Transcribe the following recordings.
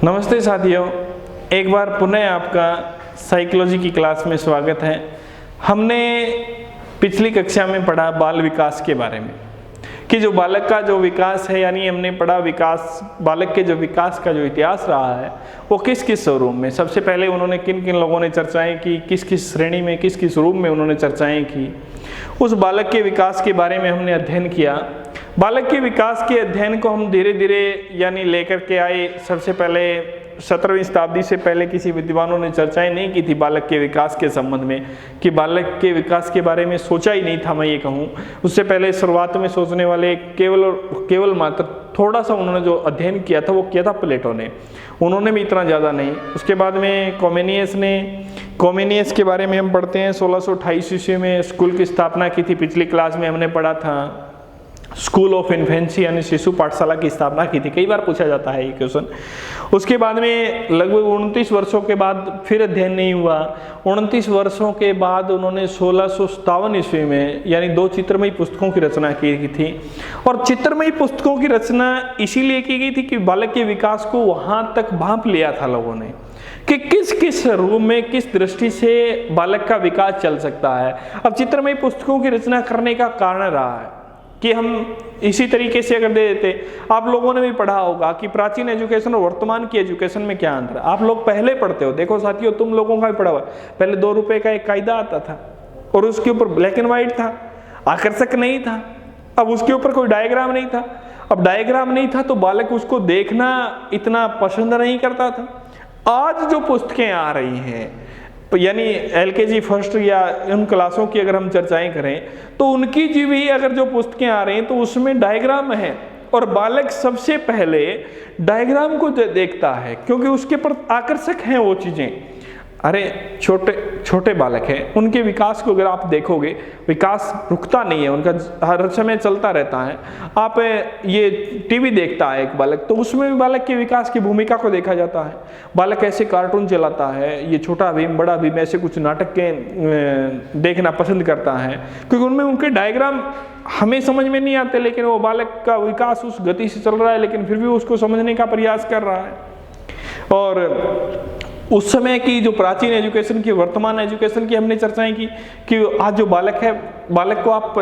नमस्ते साथियों, एक बार पुनः आपका साइकोलॉजी की क्लास में स्वागत है। हमने पिछली कक्षा में पढ़ा बाल विकास के बारे में कि जो बालक का जो विकास है, यानी हमने पढ़ा विकास, बालक के जो विकास का जो इतिहास रहा है वो किस किस स्वरूप में। सबसे पहले उन्होंने किन किन लोगों ने चर्चाएं की, किस किस श्रेणी में, किस किस रूप में उन्होंने चर्चाएं की। उस बालक के विकास के बारे में हमने अध्ययन किया। बालक के विकास के अध्ययन को हम धीरे धीरे यानी लेकर के आए। सबसे पहले 17वीं शताब्दी से पहले किसी विद्वानों ने चर्चाएं नहीं की थी बालक के विकास के संबंध में, कि बालक के विकास के बारे में सोचा ही नहीं था, मैं ये कहूँ। उससे पहले शुरुआत में सोचने वाले केवल मात्र थोड़ा सा उन्होंने जो अध्ययन किया था वो किया था प्लेटो ने, उन्होंने भी इतना ज़्यादा नहीं। उसके बाद में कॉमेनियस के बारे में हम पढ़ते हैं। 1628 ईस्वी में स्कूल की स्थापना की थी। पिछली क्लास में हमने पढ़ा था स्कूल ऑफ इन्फेंसी यानी शिशु पाठशाला की स्थापना की थी। कई बार पूछा जाता है ये क्वेश्चन। उसके बाद में लगभग 29 वर्षों के बाद फिर अध्ययन नहीं हुआ। 29 वर्षों के बाद उन्होंने 1657 ईस्वी में यानी 2 चित्रमयी पुस्तकों की रचना की थी। और चित्रमयी पुस्तकों की रचना इसीलिए की गई थी कि बालक के विकास को वहां तक भांप लिया था लोगों ने कि किस किस रूप में, किस दृष्टि से बालक का विकास चल सकता है। अब चित्रमयी पुस्तकों की रचना करने का कारण रहा है कि हम इसी तरीके से अगर दे देते, आप लोगों ने भी पढ़ा होगा कि प्राचीन एजुकेशन और वर्तमान की एजुकेशन में क्या अंतर है। आप लोग पहले पढ़ते हो, देखो साथियों, तुम लोगों का भी पढ़ा हुआ। पहले 2 रुपए का एक कायदा आता था और उसके ऊपर ब्लैक एंड व्हाइट था, आकर्षक नहीं था। अब उसके ऊपर कोई डायग्राम नहीं था। अब डायग्राम नहीं था तो बालक उसको देखना इतना पसंद नहीं करता था। आज जो पुस्तकें आ रही हैं, यानी LKG फर्स्ट या उन क्लासों की अगर हम चर्चाएं करें तो उनकी जी भी अगर जो पुस्तकें आ रही हैं तो उसमें डायग्राम है और बालक सबसे पहले डायग्राम को देखता है क्योंकि उसके पर आकर्षक हैं वो चीज़ें। अरे छोटे बालक हैं, उनके विकास को अगर आप देखोगे, विकास रुकता नहीं है, उनका हर समय चलता रहता है। आप ये टीवी देखता है एक बालक, तो उसमें भी बालक के विकास की भूमिका को देखा जाता है। बालक ऐसे कार्टून चलाता है, ये छोटा भीम, बड़ा भीम, ऐसे कुछ नाटक के देखना पसंद करता है क्योंकि उनमें उनके डायग्राम हमें समझ में नहीं आते, लेकिन वो बालक का विकास उस गति से चल रहा है, लेकिन फिर भी उसको समझने का प्रयास कर रहा है। और उस समय की जो प्राचीन एजुकेशन की, वर्तमान एजुकेशन की हमने चर्चाएं की कि आज जो बालक है, बालक को आप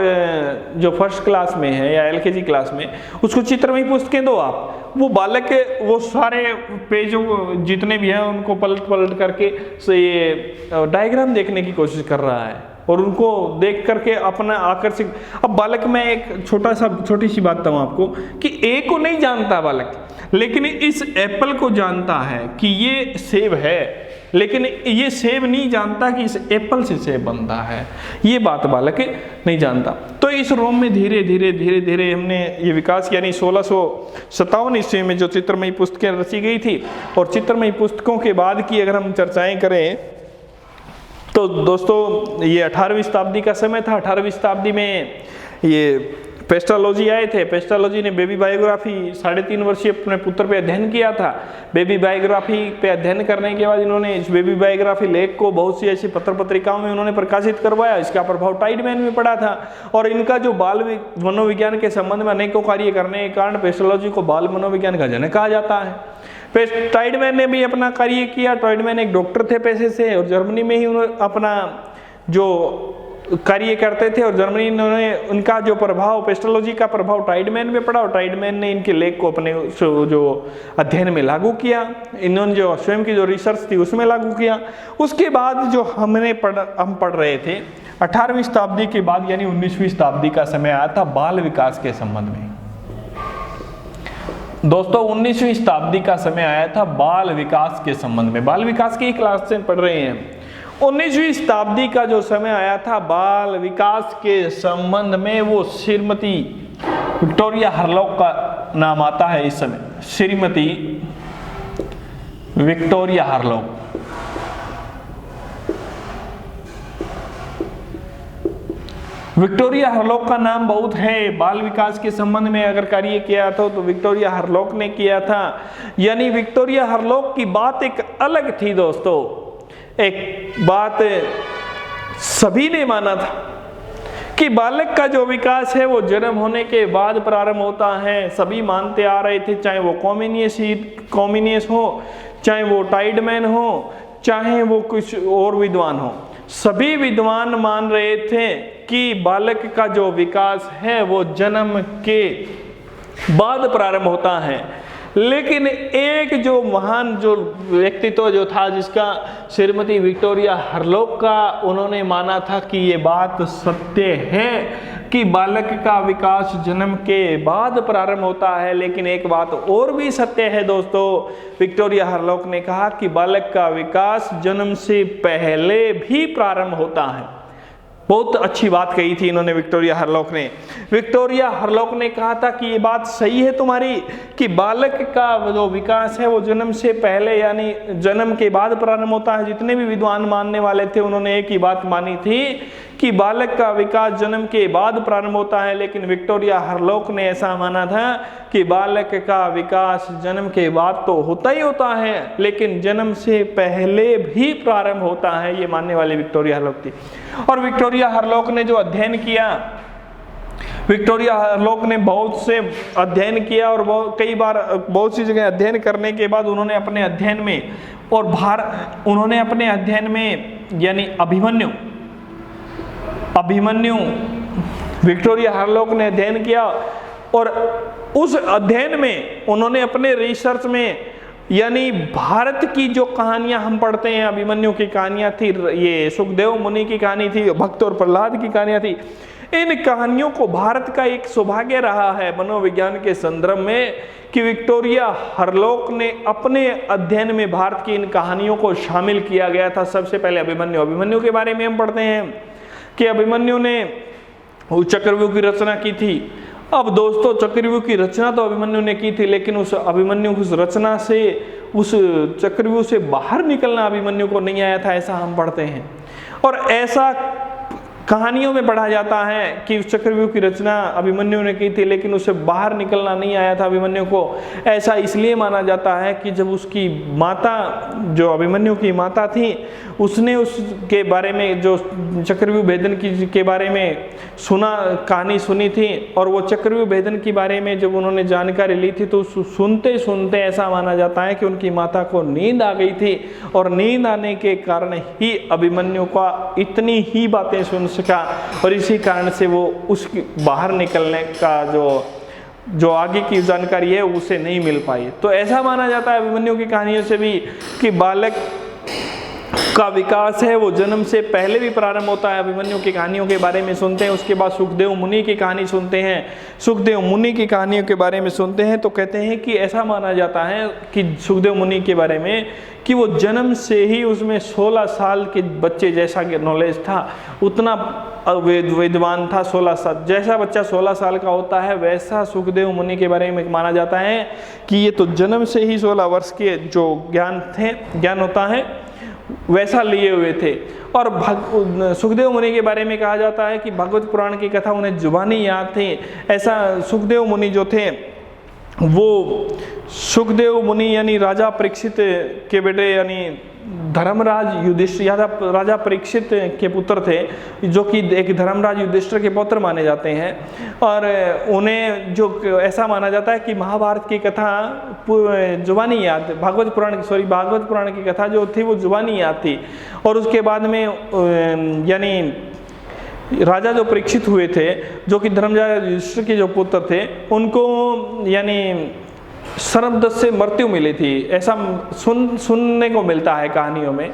जो फर्स्ट क्लास में है या LKG क्लास में, उसको चित्रमयी पुस्तकें दो आप, वो बालक वो सारे पेजों जितने भी हैं उनको पलट करके से ये डायग्राम देखने की कोशिश कर रहा है और उनको देख करके अपना आकर्षित। अब बालक में एक छोटी सी बात बताऊं आपको कि A को नहीं जानता बालक, लेकिन इस एप्पल को जानता है कि ये सेब है, लेकिन ये सेब नहीं जानता कि इस एप्पल से सेब बनता है। ये बात बालक नहीं जानता। तो इस रोम में धीरे धीरे हमने ये विकास, यानी 1657 ईस्वी में जो चित्रमयी पुस्तकें रची गई थी, और चित्रमयी पुस्तकों के बाद की अगर हम चर्चाएं करें तो दोस्तों ये 18वीं शताब्दी का समय था। 18वीं शताब्दी में ये पेस्टालॉजी आए थे। पेस्टालॉजी ने बेबी बायोग्राफी 3.5 वर्षीय अपने पुत्र पे अध्ययन किया था। बेबी बायोग्राफी पे अध्ययन करने के बाद इन्होंने इस बेबी बायोग्राफी लेख को बहुत सी ऐसी पत्र पत्रिकाओं में उन्होंने प्रकाशित करवाया। इसका प्रभाव टाइडमैन में पड़ा था और इनका जो बाल मनोविज्ञान के संबंध में अनेकों कार्य करने के कारण पेस्टालॉजी को बाल मनोविज्ञान का जनक कहा जाता है। टाइडमैन ने भी अपना कार्य किया। टाइडमैन एक डॉक्टर थे पेशे से और जर्मनी में ही उन्होंने अपना जो कार्य करते थे और जर्मनी ने उनका जो प्रभाव, पेस्टालॉजी का प्रभाव टाइडमैन में पड़ा और टाइडमैन ने इनके लेख को अपने जो अध्ययन में लागू किया। इन्होंने जो स्वयं की जो रिसर्च थी उसमें लागू किया। उसके बाद जो हम पढ़ रहे थे 18वीं शताब्दी के बाद यानी 19वीं शताब्दी का समय आया था बाल विकास के संबंध में। दोस्तों 19वीं शताब्दी का समय आया था बाल विकास के संबंध में। बाल विकास की क्लास से पढ़ रहे हैं। 19वीं शताब्दी का जो समय आया था बाल विकास के संबंध में, वो श्रीमती विक्टोरिया हरलॉक का नाम आता है इस समय। Shrimati Victoria Hurlock. Victoria Hurlock का नाम बहुत है। बाल विकास के संबंध में अगर कार्य किया था तो विक्टोरिया हरलॉक ने किया था। यानी विक्टोरिया हरलॉक की बात एक अलग थी दोस्तों। एक बात सभी ने माना था कि बालक का जो विकास है वो जन्म होने के बाद प्रारंभ होता है। सभी मानते आ रहे थे, चाहे वो कॉमिनियस हो, चाहे वो टाइडमैन हो, चाहे वो कुछ और विद्वान हो, सभी विद्वान मान रहे थे कि बालक का जो विकास है वो जन्म के बाद प्रारंभ होता है। लेकिन एक जो महान जो व्यक्तित्व जो था, जिसका श्रीमती विक्टोरिया हरलोक का उन्होंने माना था कि ये बात सत्य है कि बालक का विकास जन्म के बाद प्रारंभ होता है। लेकिन एक बात और भी सत्य है दोस्तों, विक्टोरिया हरलोक ने कहा कि बालक का विकास जन्म से पहले भी प्रारंभ होता है। बहुत अच्छी बात कही थी इन्होंने विक्टोरिया हरलोक ने। विक्टोरिया हरलोक ने कहा था कि ये बात सही है तुम्हारी कि बालक का जो विकास है वो जन्म से पहले यानी जन्म के बाद प्रारंभ होता है। जितने भी विद्वान मानने वाले थे उन्होंने एक ही बात मानी थी कि बालक का विकास जन्म के बाद प्रारंभ होता है। लेकिन विक्टोरिया हरलोक ने ऐसा माना था कि बालक का विकास जन्म के बाद तो होता ही होता है, लेकिन जन्म से पहले भी प्रारंभ होता है, ये मानने वाली विक्टोरिया हरलोक थी। और विक्टोरिया हरलोक ने जो अध्ययन किया, विक्टोरिया हरलोक ने बहुत से अध्ययन किया और कई बार बहुत सी जगह अध्ययन करने के बाद उन्होंने अपने अध्ययन में उन्होंने अपने अध्ययन में यानी अभिमन्यु विक्टोरिया हरलोक ने अध्ययन किया और उस अध्ययन में उन्होंने अपने रिसर्च में यानी भारत की जो कहानियां हम पढ़ते हैं, अभिमन्यु की कहानियां थी, ये सुखदेव मुनि की कहानी थी, भक्त और प्रहलाद की कहानियां थी, इन कहानियों को भारत का एक सौभाग्य रहा है मनोविज्ञान के संदर्भ में कि विक्टोरिया हरलोक ने अपने अध्ययन में भारत की इन कहानियों को शामिल किया गया था। सबसे पहले अभिमन्यु के बारे में हम पढ़ते हैं कि अभिमन्यु ने चक्रव्यूह की रचना की थी। अब दोस्तों चक्रव्यूह की रचना तो अभिमन्यु ने की थी, लेकिन उस रचना से, उस चक्रव्यूह से बाहर निकलना अभिमन्यु को नहीं आया था, ऐसा हम पढ़ते हैं। और ऐसा कहानियों में पढ़ा जाता है कि चक्रव्यूह की रचना अभिमन्यु ने की थी, लेकिन उसे बाहर निकलना नहीं आया था अभिमन्यु को। ऐसा इसलिए माना जाता है कि जब उसकी माता, जो अभिमन्यु की माता थी, उसने उसके बारे में, जो चक्रव्यूह भेदन के बारे में कहानी सुनी थी, और वो चक्रव्यूह भेदन के बारे में जब उन्होंने जानकारी ली थी तो सुनते सुनते ऐसा माना जाता है कि उनकी माता को नींद आ गई थी, और नींद आने के कारण ही अभिमन्यु का इतनी ही बातें सुन सका, और इसी कारण से वो उसकी बाहर निकलने का जो आगे की जानकारी है उसे नहीं मिल पाई। तो ऐसा माना जाता है अभिमन्यु की कहानियों से भी कि बालक का विकास है वो जन्म से पहले भी प्रारंभ होता है। अभिमन्यु की कहानियों के बारे में सुनते हैं, उसके बाद सुखदेव मुनि की कहानी सुनते हैं। सुखदेव मुनि की कहानियों के बारे में सुनते हैं तो कहते हैं कि ऐसा माना जाता है कि सुखदेव मुनि के बारे में कि वो जन्म से ही उसमें 16 साल के बच्चे जैसा नॉलेज था, उतना विद्वान था। 16 साल जैसा बच्चा 16 साल का होता है, वैसा सुखदेव मुनि के बारे में माना जाता है कि ये तो जन्म से ही 16 वर्ष के जो ज्ञान होता है वैसा लिए हुए थे। और सुखदेव मुनि के बारे में कहा जाता है कि भागवत पुराण की कथा उन्हें जुबानी याद थी। ऐसा सुखदेव मुनि जो थे, वो सुखदेव मुनि यानी राजा परीक्षित के बेटे यानी धर्मराज युधिष्ठिर, राजा परीक्षित के पुत्र थे, जो कि एक धर्मराज युधिष्ठिर के पुत्र माने जाते हैं। और उन्हें जो ऐसा माना जाता है कि महाभारत की कथा जुबानी याद, भागवत पुराण की कथा जो थी वो जुबानी याद थी। और उसके बाद में यानी राजा जो परीक्षित हुए थे, जो कि धर्मराज युधिष्ठिर के जो पुत्र थे, उनको यानी शर्मदस्त से मृत्यु मिली थी। ऐसा सुनने को मिलता है कहानियों में,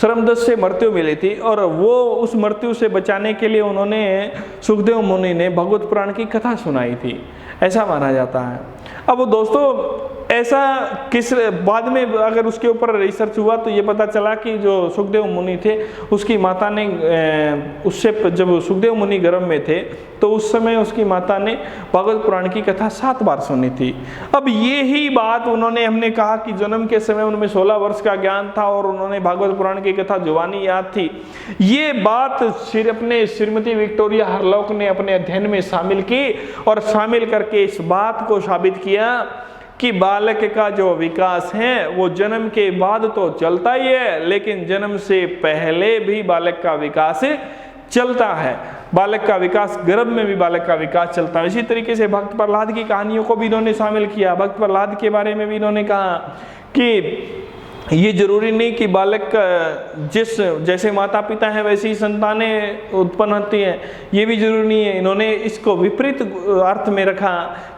शर्मदस्त से मृत्यु मिली थी। और वो उस मृत्यु से बचाने के लिए उन्होंने, सुखदेव मुनि ने भगवत पुराण की कथा सुनाई थी, ऐसा माना जाता है। अब दोस्तों ऐसा बाद में अगर उसके ऊपर रिसर्च हुआ तो ये पता चला कि जो सुखदेव मुनि थे, उसकी माता ने उससे, जब सुखदेव मुनि गर्भ में थे तो उस समय उसकी माता ने भागवत पुराण की कथा 7 बार सुनी थी। अब ये ही बात हमने कहा कि जन्म के समय उनमें 16 वर्ष का ज्ञान था और उन्होंने भागवत पुराण की कथा जुबानी याद थी। ये बात अपने श्रीमती विक्टोरिया हरलोक ने अपने अध्ययन में शामिल की और शामिल करके इस बात को साबित किया कि बालक का जो विकास है वो जन्म के बाद तो चलता ही है, लेकिन जन्म से पहले भी बालक का विकास चलता है, बालक का विकास, गर्भ में भी बालक का विकास चलता है। इसी तरीके से भक्त प्रहलाद की कहानियों को भी इन्होंने शामिल किया। भक्त प्रहलाद के बारे में भी इन्होंने कहा कि ये जरूरी नहीं कि बालक जैसे माता पिता हैं वैसी ही संतानें उत्पन्न होती हैं, ये भी जरूरी नहीं है। इन्होंने इसको विपरीत अर्थ में रखा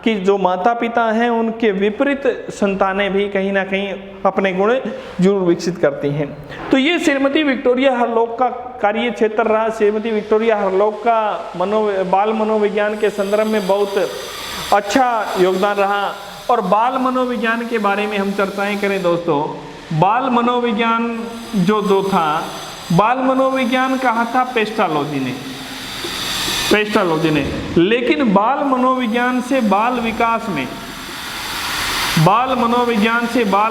कि जो माता पिता हैं उनके विपरीत संतानें भी कहीं ना कहीं अपने गुण जरूर विकसित करती हैं। तो ये श्रीमती विक्टोरिया हरलोक का कार्य क्षेत्र रहा। श्रीमती विक्टोरिया हरलोक का बाल मनोविज्ञान के संदर्भ में बहुत अच्छा योगदान रहा। और बाल मनोविज्ञान के बारे में हम चर्चाएं करें दोस्तों, बाल मनोविज्ञान जो था, बाल मनोविज्ञान कहा था पेस्टालॉजी ने, लेकिन बाल मनोविज्ञान से बाल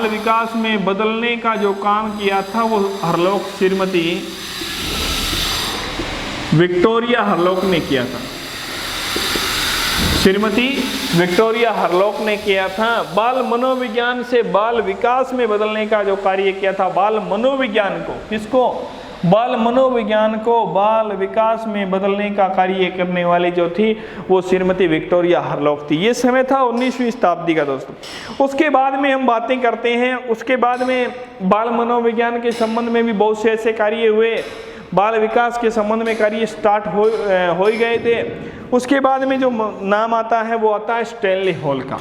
विकास में बदलने का जो काम किया था वो हरलोक, श्रीमती विक्टोरिया हरलोक ने किया था। श्रीमती विक्टोरिया हरलोक ने किया था। बाल मनोविज्ञान से बाल विकास में बदलने का जो कार्य किया था, बाल मनोविज्ञान को, किसको? बाल मनोविज्ञान को बाल विकास में बदलने का कार्य करने वाली जो थी वो श्रीमती विक्टोरिया हरलोक थी। ये समय था 19वीं शताब्दी का दोस्तों। उसके बाद में हम बातें करते हैं, उसके बाद में बाल मनोविज्ञान के संबंध में भी बहुत से ऐसे कार्य हुए, बाल विकास के संबंध में कार्य स्टार्ट हो ही गए थे। उसके बाद में जो नाम आता है वो आता है स्टैनली हॉल का।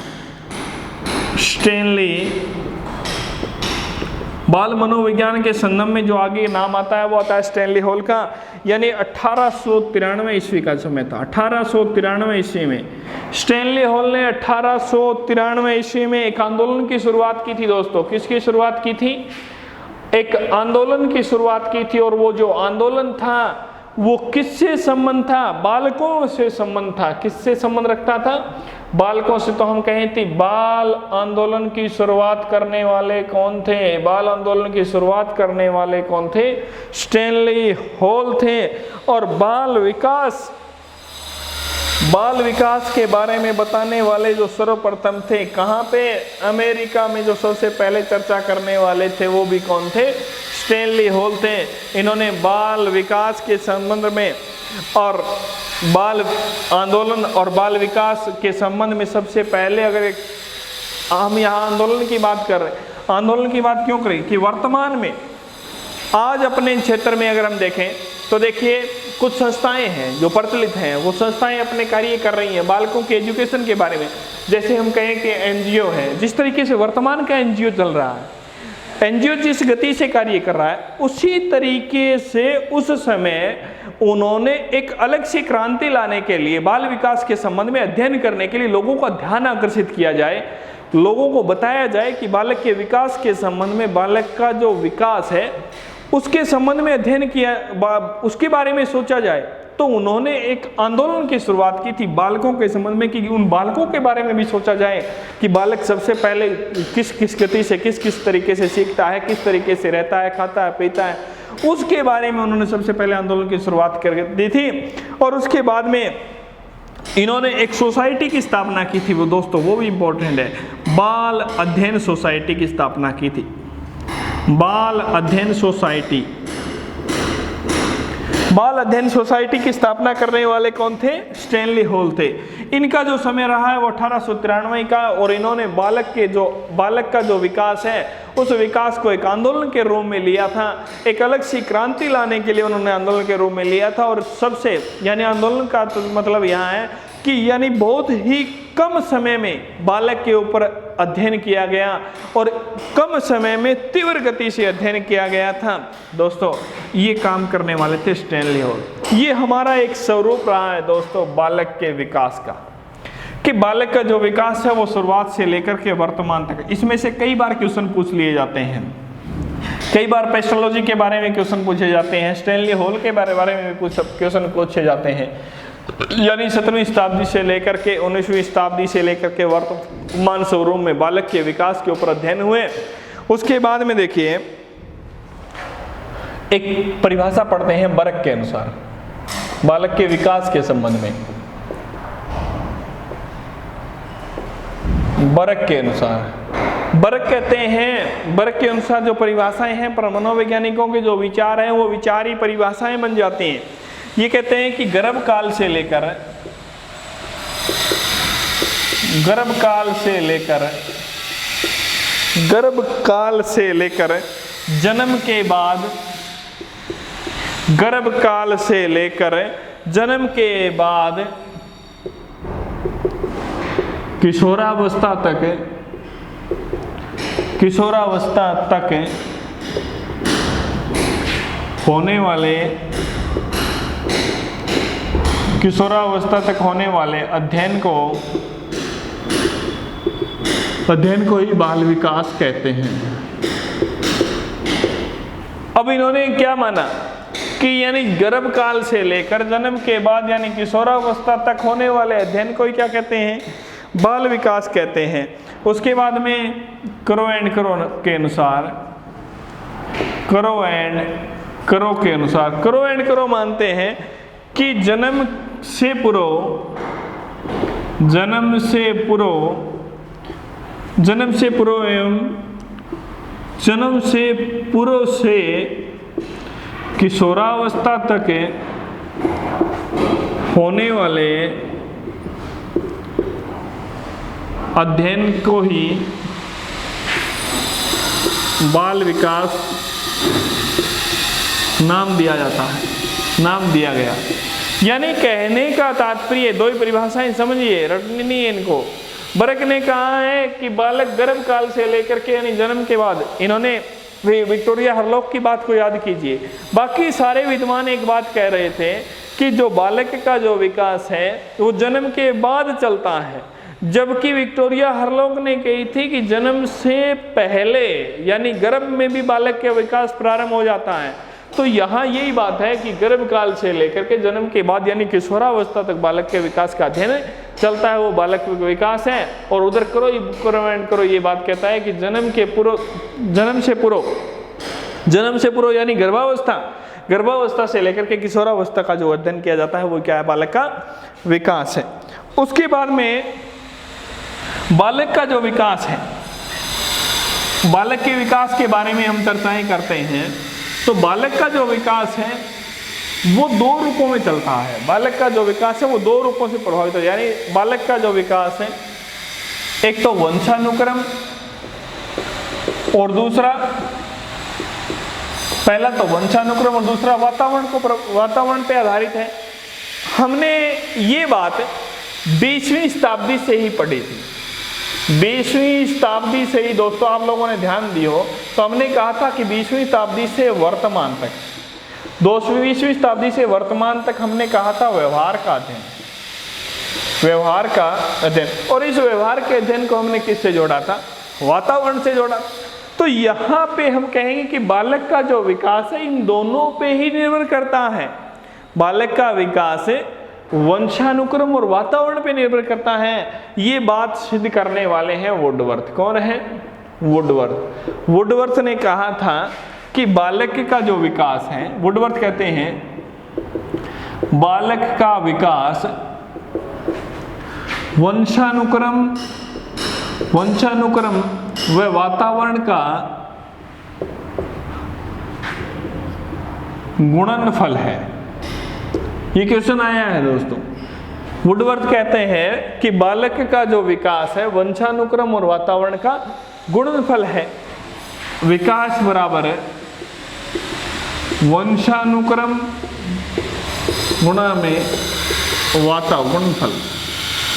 स्टैनली बाल मनोविज्ञान के संदर्भ में जो आगे नाम आता है वो आता है स्टैनली हॉल का। यानी 1893 ईस्वी का समय था। 1893 ईस्वी में स्टैनली हॉल ने 1893 ईस्वी में एक आंदोलन की शुरुआत की थी दोस्तों। किसकी शुरुआत की थी? एक आंदोलन की शुरुआत की थी। और वो जो आंदोलन था वो किससे संबंध था? बालकों से संबंध था। किससे संबंध रखता था? बालकों से। तो हम कहें थे बाल आंदोलन की शुरुआत करने वाले कौन थे? बाल आंदोलन की शुरुआत करने वाले कौन थे? स्टैनली हॉल थे। और बाल विकास के बारे में बताने वाले जो सर्वप्रथम थे, कहाँ पे? अमेरिका में जो सबसे पहले चर्चा करने वाले थे वो भी कौन थे? स्टैनली हॉल थे। इन्होंने बाल विकास के संबंध में और बाल आंदोलन और बाल विकास के संबंध में सबसे पहले, अगर हम यहाँ आंदोलन की बात कर रहे हैं, आंदोलन की बात क्यों करें कि वर्तमान में आज अपने क्षेत्र में अगर हम देखें तो देखिए कुछ संस्थाएं हैं जो प्रचलित हैं, वो संस्थाएं अपने कार्य कर रही हैं बालकों के एजुकेशन के बारे में। जैसे हम कहें कि एनजीओ है, जिस तरीके से वर्तमान का एनजीओ चल रहा है, एनजीओ जिस गति से कार्य कर रहा है, उसी तरीके से उस समय उन्होंने एक अलग सी क्रांति लाने के लिए बाल विकास के संबंध में अध्ययन करने के लिए लोगों का ध्यान आकर्षित किया जाए, लोगों को बताया जाए कि बालक के विकास के संबंध में, बालक का जो विकास है उसके संबंध में अध्ययन किया, उसके बारे में सोचा जाए। तो उन्होंने एक आंदोलन की शुरुआत की थी बालकों के संबंध में कि उन बालकों के बारे में भी सोचा जाए कि बालक सबसे पहले किस गति से, किस तरीके से सीखता है, किस तरीके से रहता है, खाता है, पीता है, उसके बारे में उन्होंने सबसे पहले आंदोलन की शुरुआत कर दी थी। और उसके बाद में इन्होंने एक सोसाइटी की स्थापना की थी, वो दोस्तों वो भी इंपॉर्टेंट है, बाल अध्ययन सोसाइटी की स्थापना की थी। बाल अध्ययन सोसाइटी, बाल अध्ययन सोसाइटी की स्थापना करने वाले कौन थे? स्टैनली हॉल थे। इनका जो समय रहा है वो 1893 का। और इन्होंने बालक का जो विकास है उस विकास को एक आंदोलन के रूप में लिया था, एक अलग सी क्रांति लाने के लिए उन्होंने आंदोलन के रूप में लिया था। और सबसे यानी आंदोलन का तो मतलब यहाँ है कि यानी बहुत ही कम समय में बालक के ऊपर अध्ययन किया गया और कम समय में तीव्र गति से अध्ययन किया गया था। दोस्तों ये काम करने वाले थे स्टैनली हॉल। ये हमारा एक स्वरूप रहा है दोस्तों बालक के विकास का, कि बालक का जो विकास है वो शुरुआत से लेकर के वर्तमान तक। इसमें से कई बार क्वेश्चन पूछ लिए जाते हैं, कई बार पेस्टोलॉजी के बारे में क्वेश्चन पूछे जाते हैं, स्टैनली हॉल के बारे में भी क्वेश्चन पूछे जाते हैं। यानी 17वीं शताब्दी से लेकर के 19वीं शताब्दी से लेकर के वर्तमान स्वरूप में बालक के विकास के ऊपर अध्ययन हुए। उसके बाद में देखिए एक परिभाषा पढ़ते हैं बर्क के अनुसार बालक के विकास के संबंध में। बर्क के अनुसार, बर्क कहते हैं, बर्क के अनुसार जो परिभाषाएं हैं, पर मनोवैज्ञानिकों के जो विचार हैं वो विचार ही परिभाषाएं बन जाती हैं। ये कहते हैं कि गर्भकाल से लेकर जन्म के बाद किशोरावस्था तक होने वाले अध्ययन को ही बाल विकास कहते हैं। अब इन्होंने क्या माना कि यानी गर्भकाल से लेकर जन्म के बाद यानी किशोरावस्था तक होने वाले अध्ययन को ही क्या कहते हैं, बाल विकास कहते हैं। उसके बाद में करो एंड करो मानते हैं कि जन्म से पूर्व से किशोरावस्था तक होने वाले अध्ययन को ही बाल विकास नाम दिया गया। यानी कहने का तात्पर्य, दो ही परिभाषाएं समझिए, रटनी नहीं है इनको। बरक ने कहा है कि बालक गर्भ काल से लेकर के यानी जन्म के बाद, इन्होंने विक्टोरिया हरलॉक की बात को याद कीजिए। बाकी सारे विद्वान एक बात कह रहे थे कि जो बालक का जो विकास है वो जन्म के बाद चलता है, जबकि विक्टोरिया हरलॉक ने कही थी कि जन्म से पहले यानी गर्भ में भी बालक का विकास प्रारंभ हो जाता है। तो यहाँ यही बात है कि गर्भ काल से लेकर के जन्म के बाद यानी किशोरावस्था तक बालक के विकास का अध्ययन चलता है, वो बालक विकास है। और उधर करो ये बात कहता है कि जन्म से पूर्व यानी गर्भावस्था से लेकर के किशोरावस्था का जो अध्ययन किया जाता है वो क्या है, बालक का विकास है। उसके बाद में बालक का जो विकास है, बालक के विकास के बारे में हम चर्चाएं करते हैं। तो बालक का जो विकास है वो दो रूपों में चलता है। बालक का जो विकास है वो दो रूपों से प्रभावित है। यानी बालक का जो विकास है, एक तो वंशानुक्रम और दूसरा, पहला तो वंशानुक्रम और दूसरा वातावरण पे आधारित है। हमने ये बात 20वीं शताब्दी से ही पढ़ी थी। 20वीं शताब्दी से ही दोस्तों आप लोगों ने ध्यान दी हो तो हमने कहा था कि 20वीं शताब्दी से वर्तमान तक, 20वीं शताब्दी से वर्तमान तक हमने कहा था व्यवहार का अध्ययन। और इस व्यवहार के अध्ययन को हमने किससे जोड़ा था, वातावरण से जोड़ा। तो यहाँ पे हम कहेंगे कि बालक का जो विकास है इन दोनों पे ही निर्भर करता है। बालक का विकास वंशानुक्रम और वातावरण पे निर्भर करता है। ये बात सिद्ध करने वाले हैं वुडवर्थ। कौन है? वुडवर्थ ने कहा था कि बालक का जो विकास है, वुडवर्थ कहते हैं बालक का विकास वंशानुक्रम व वातावरण का गुणनफल है। ये क्वेश्चन आया है दोस्तों। वुडवर्थ कहते हैं कि बालक का जो विकास है वंशानुक्रम और वातावरण का गुणनफल है। विकास बराबर वंशानुक्रम गुणा में वातावरण, गुणनफल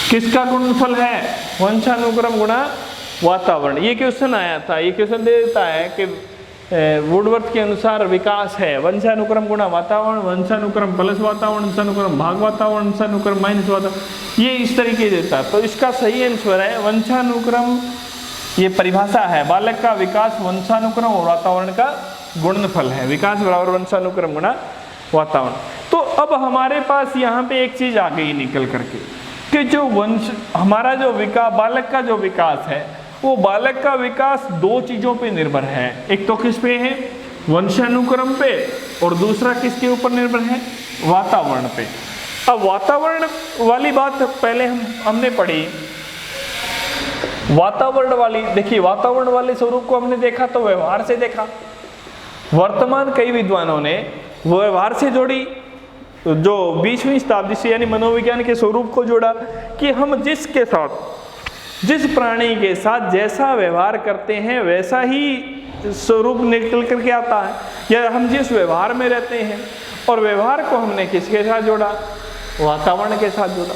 किसका गुणनफल है? वंशानुक्रम गुणा वातावरण। ये क्वेश्चन आया था। ये क्वेश्चन दे देता है कि वुडवर्थ के अनुसार विकास है वंशानुक्रम गुणा वातावरण, वंशानुक्रम प्लस वातावरण, वंशानुक्रम भाग वातावरण, वंशानुक्रम माइनस वातावरण। ये इस तरीके देता है। तो इसका सही आंसर है वंशानुक्रम। ये परिभाषा है, बालक का विकास वंशानुक्रम और वातावरण का गुणनफल है। विकास बराबर वंशानुक्रम गुणा वातावरण। तो अब हमारे पास यहाँ पे एक चीज आ गई निकल करके कि जो हमारा जो बालक का जो विकास है वो बालक का विकास दो चीजों पे निर्भर है। एक तो किस पे है? वंशानुक्रम पे, और दूसरा किसके ऊपर निर्भर है? वातावरण पे। अब वातावरण वाली बात पहले हमने पढ़ी। वातावरण वाली देखिए, वातावरण वाले स्वरूप को हमने देखा तो व्यवहार से देखा। वर्तमान कई विद्वानों ने व्यवहार से जोड़ी जो 20वीं शताब्दी से यानी मनोविज्ञान के स्वरूप को जोड़ा कि हम जिसके साथ, जिस प्राणी के साथ जैसा व्यवहार करते हैं वैसा ही स्वरूप निकल करके आता है, या हम जिस व्यवहार में रहते हैं, और व्यवहार को हमने किसके साथ जोड़ा, वातावरण के साथ जोड़ा।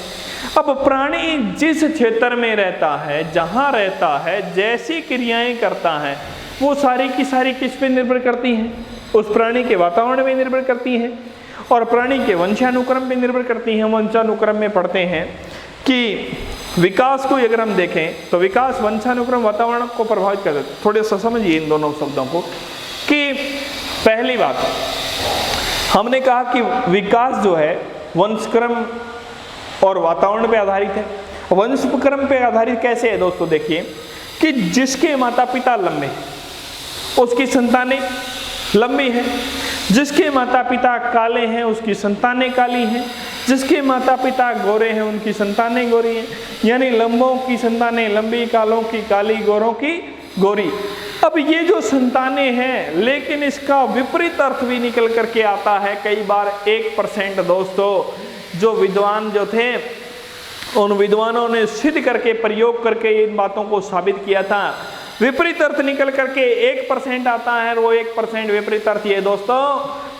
अब प्राणी जिस क्षेत्र में रहता है, जहाँ रहता है, जैसी क्रियाएं करता है, वो सारी की सारी किस पे निर्भर करती हैं, उस प्राणी के वातावरण में निर्भर करती हैं और प्राणी के वंशानुक्रम पे निर्भर करती हैं। वंशानुक्रम में पढ़ते हैं कि विकास को अगर हम देखें तो विकास वंशानुक्रम वातावरण को प्रभावित करता है। थोड़े सा समझिए इन दोनों शब्दों को कि पहली बात हमने कहा कि विकास जो है वंशक्रम और वातावरण पे आधारित है। वंशक्रम पे आधारित कैसे है दोस्तों, देखिए कि जिसके माता पिता लंबे उसकी संतानें लंबी है, जिसके माता पिता काले हैं उसकी संतानें काली हैं, जिसके माता पिता गोरे हैं उनकी संतानें गोरी हैं, यानी लंबों की संतानें लंबी, कालों की काली, गोरों की गोरी। अब ये जो संतानें हैं, लेकिन इसका विपरीत अर्थ भी निकल करके आता है कई बार। 1% दोस्तों जो विद्वान जो थे, उन विद्वानों ने सिद्ध करके प्रयोग करके इन बातों को साबित किया था। विपरीत अर्थ निकल करके 1% आता है, और वो 1% विपरीत अर्थ ये दोस्तों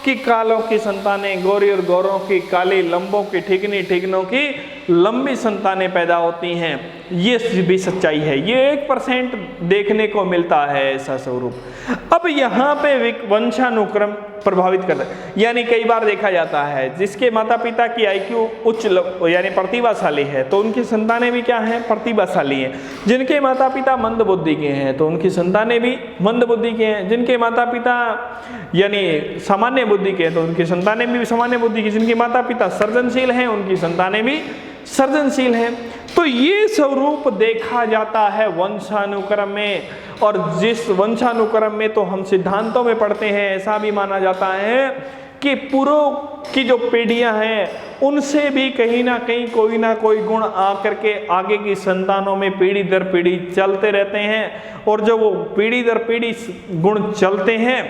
कि कालों की संतानें गोरी और गोरों की काली, लंबों की ठिकनी, ठिकनों की लंबी संतानें पैदा होती हैं। ये भी सच्चाई है, ये 1% देखने को मिलता है ऐसा स्वरूप। अब यहाँ पे वंशानुक्रम प्रभावित करता है, यानी कई बार देखा जाता है जिसके माता पिता की IQ उच्च यानी प्रतिभाशाली है तो उनकी संतानें भी क्या हैं, प्रतिभाशाली हैं। जिनके माता पिता मंद बुद्धि के हैं तो उनकी संतानें भी मंद बुद्धि के हैं। जिनके माता पिता यानी सामान्य बुद्धि के हैं तो उनकी संतानें भी सामान्य बुद्धि की। जिनके माता पिता सर्जनशील हैं उनकी संतानें भी सर्जनशील हैं। तो ये स्वरूप देखा जाता है वंशानुक्रम में, और जिस वंशानुक्रम में तो हम सिद्धांतों में पढ़ते हैं, ऐसा भी माना जाता है कि पूर्व की जो पीढ़ियां हैं उनसे भी कहीं ना कोई गुण आकर के आगे की संतानों में पीढ़ी दर पीढ़ी चलते रहते हैं। और जब वो पीढ़ी दर पीढ़ी गुण चलते हैं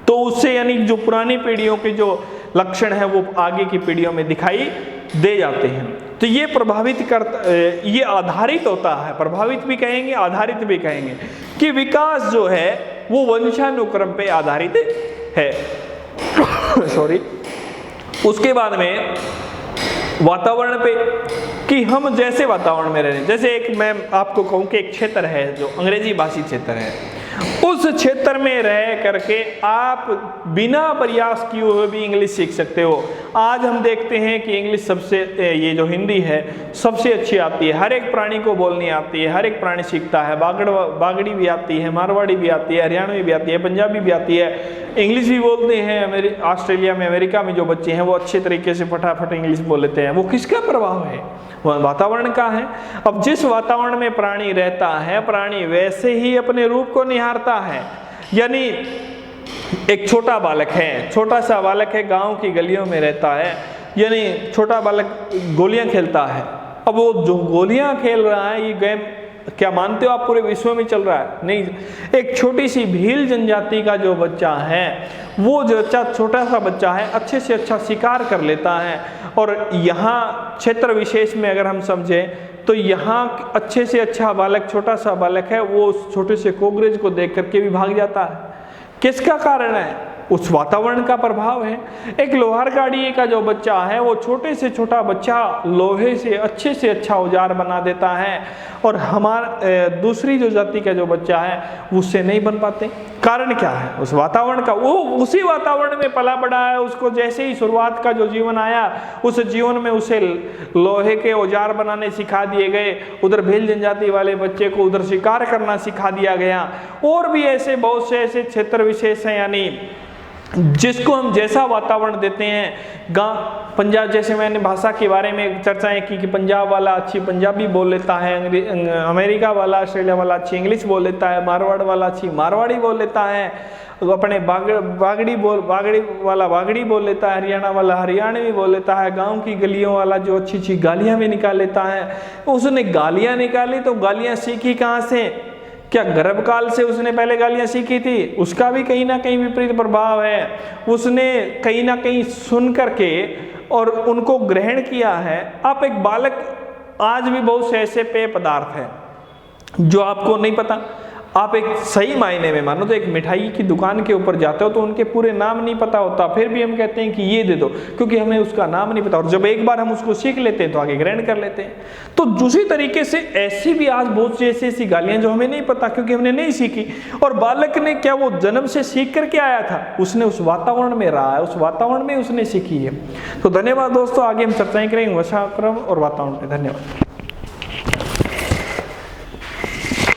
तो उससे यानी जो पुरानी पीढ़ियों के जो लक्षण है वो आगे की पीढ़ियों में दिखाई दे जाते हैं। तो ये प्रभावित करता, ये आधारित होता है, प्रभावित भी कहेंगे आधारित भी कहेंगे कि विकास जो है वो वंशानुक्रम पे आधारित है। सॉरी। उसके बाद में वातावरण पे कि हम जैसे वातावरण में रह रहे हैं, जैसे एक मैं आपको कहूँ कि एक क्षेत्र है जो अंग्रेजी भाषी क्षेत्र है, उस क्षेत्र में रह करके आप बिना प्रयास किए हुए भी इंग्लिश सीख सकते हो। आज हम देखते हैं कि इंग्लिश सबसे, ये जो हिंदी है सबसे अच्छी आती है, हर एक प्राणी को बोलनी आती है, हर एक प्राणी सीखता है। बागड़ी भी आती है, मारवाड़ी भी आती है, हरियाणवी भी आती है, पंजाबी भी आती है, इंग्लिश भी बोलते हैं। ऑस्ट्रेलिया में, अमेरिका में जो बच्चे हैं वो अच्छे तरीके से फटाफट इंग्लिश बोल लेते हैं। वो किसका प्रभाव है? वातावरण का है। अब जिस वातावरण में प्राणी रहता है, प्राणी वैसे ही अपने रूप को निहारता है। यानी एक छोटा बालक है, छोटा सा बालक है, गांव की गलियों में रहता है, यानी छोटा बालक गोलियां खेलता है। अब वो जो गोलियां खेल रहा है, ये गेम क्या मानते हो आप पूरे विश्व में चल रहा है? नहीं। एक छोटी सी भील जनजाति का जो बच्चा है, वो जो छोटा सा बच्चा है, अच्छे से अच्छा शिकार कर लेता है। और यहाँ क्षेत्र विशेष में अगर हम समझें तो यहाँ अच्छे से अच्छा बालक, छोटा सा बालक है, वो उस छोटे से कोकरेज को देख करके भी भाग जाता है। किसका कारण है? उस वातावरण का प्रभाव है। एक लोहार गाड़ी का जो बच्चा है, वो छोटे से छोटा बच्चा लोहे से अच्छा औजार बना देता है, और दूसरी जो जाति का जो बच्चा है उससे नहीं बन पाते। कारण क्या है? उस वातावरण का। वो उसी वातावरण में पला बड़ा है, उसको जैसे ही शुरुआत का जो जीवन आया, उस जीवन में उसे लोहे के औजार बनाने सिखा दिए गए, उधर भील जनजाति वाले बच्चे को उधर शिकार करना सिखा दिया गया। और भी ऐसे बहुत से ऐसे क्षेत्र विशेष हैं, यानी जिसको हम जैसा वातावरण देते हैं। पंजाब, जैसे मैंने भाषा के बारे में चर्चाएं की कि पंजाब वाला अच्छी पंजाबी बोल लेता है, अमेरिका वाला, ऑस्ट्रेलिया वाला अच्छी इंग्लिश बोल लेता है, मारवाड़ वाला अच्छी मारवाड़ी बोल लेता है, अपने बागड़ी वाला बागड़ी बोल लेता है, हरियाणा वाला हरियाणवी बोल लेता है, गांव की गलियों वाला जो अच्छी अच्छी गालियाँ भी निकाल लेता है। उसने गालियाँ निकाली तो गालियाँ सीखी कहाँ से? क्या गर्भकाल से उसने पहले गालियां सीखी थी? उसका भी कहीं ना कहीं विपरीत प्रभाव है। उसने कहीं ना कहीं सुन करके और उनको ग्रहण किया है। आप एक बालक, आज भी बहुत से ऐसे पेय पदार्थ हैं जो आपको नहीं पता। आप एक सही मायने में मानो तो एक मिठाई की दुकान के ऊपर जाते हो तो उनके पूरे नाम नहीं पता होता, फिर भी हम कहते हैं कि ये दे दो, क्योंकि हमें उसका नाम नहीं पता। और जब एक बार हम उसको सीख लेते हैं तो आगे ग्रहण कर लेते हैं। तो दूसरी तरीके से ऐसी भी आज बहुत सी ऐसी गालियां जो हमें नहीं पता क्योंकि हमने नहीं सीखी। और बालक ने क्या वो जन्म से सीख करके आया था? उसने उस वातावरण में रहा है, उस वातावरण में उसने सीखी है। तो धन्यवाद दोस्तों, आगे हम चर्चाएं करेंगे भाषाक्रम और वातावरण पे। धन्यवाद।